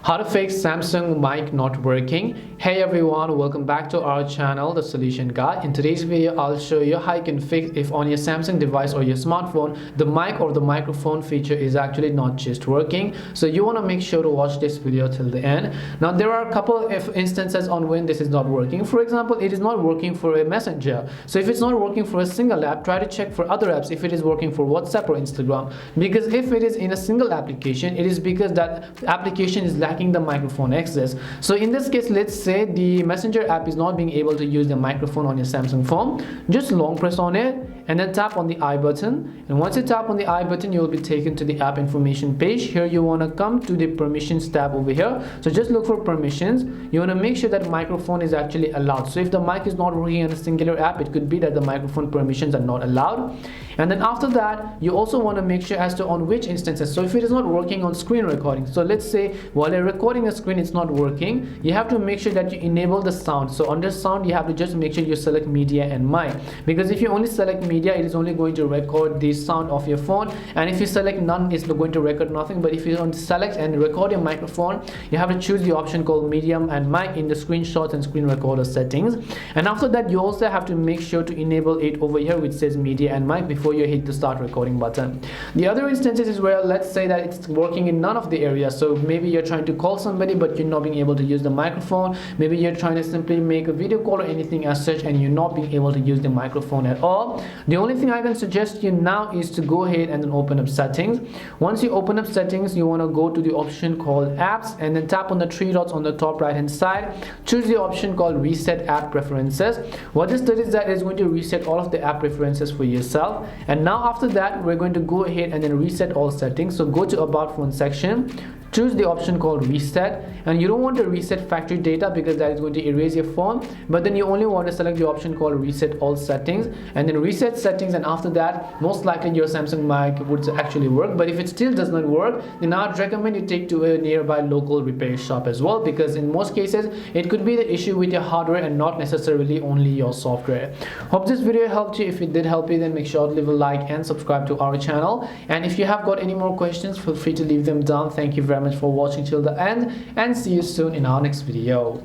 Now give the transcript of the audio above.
How to fix Samsung mic not working. Hey everyone, welcome back to our channel, The Solution Guide. In today's video, I'll show you how you can fix if on your Samsung device or your smartphone, the mic or the microphone feature is actually not just working. So you want to make sure to watch this video till the end. Now there are a couple of instances on when this is not working. For example, it is not working for a messenger. So if it's not working for a single app, try to check for other apps if it is working for WhatsApp or Instagram. Because if it is in a single application, it is because that application is lacking the microphone access. So in this case, let's say the Messenger app is not being able to use the microphone on your Samsung phone. Just long press on it and then tap on the I button, and once you tap on the I button, you will be taken to the app information page. Here you want to come to the permissions tab over here. So just look for permissions. You want to make sure that microphone is actually allowed. So if the mic is not working on a singular app, it could be that the microphone permissions are not allowed. And then after that, you also want to make sure as to on which instances. So if it is not working on screen recording, so let's say while you're recording a screen, it's not working, you have to make sure that you enable the sound. So under sound, you have to just make sure you select media and mic, because if you only select media, it is only going to record the sound of your phone, and if you select none, it's going to record nothing. But if you don't select and record your microphone, you have to choose the option called medium and mic in the screenshots and screen recorder settings. And after that, you also have to make sure to enable it over here which says media and mic before you hit the start recording button. The other instances is where, let's say that it's working in none of the areas. So maybe you're trying to call somebody but you're not being able to use the microphone. Maybe you're trying to simply make a video call or anything as such, and you're not being able to use the microphone at all. The only thing I can suggest you now is to go ahead and then open up settings. Once you open up settings, you want to go to the option called apps and then tap on the three dots on the top right hand side. Choose the option called reset app preferences. What this does is that it's going to reset all of the app preferences for yourself. And now after that, we're going to go ahead and then reset all settings. So go to about phone section, choose the option called reset, and you don't want to reset factory data because that is going to erase your phone, but then you only want to select the option called reset all settings and then reset settings. And after that, most likely your Samsung mic would actually work. But if it still does not work, then I'd recommend you take to a nearby local repair shop as well, because in most cases it could be the issue with your hardware and not necessarily only your software. Hope this video helped you. If it did help you, then make sure to leave a like and subscribe to our channel. And if you have got any more questions, feel free to leave them down. Thank you very much for watching till the end, and see you soon in our next video.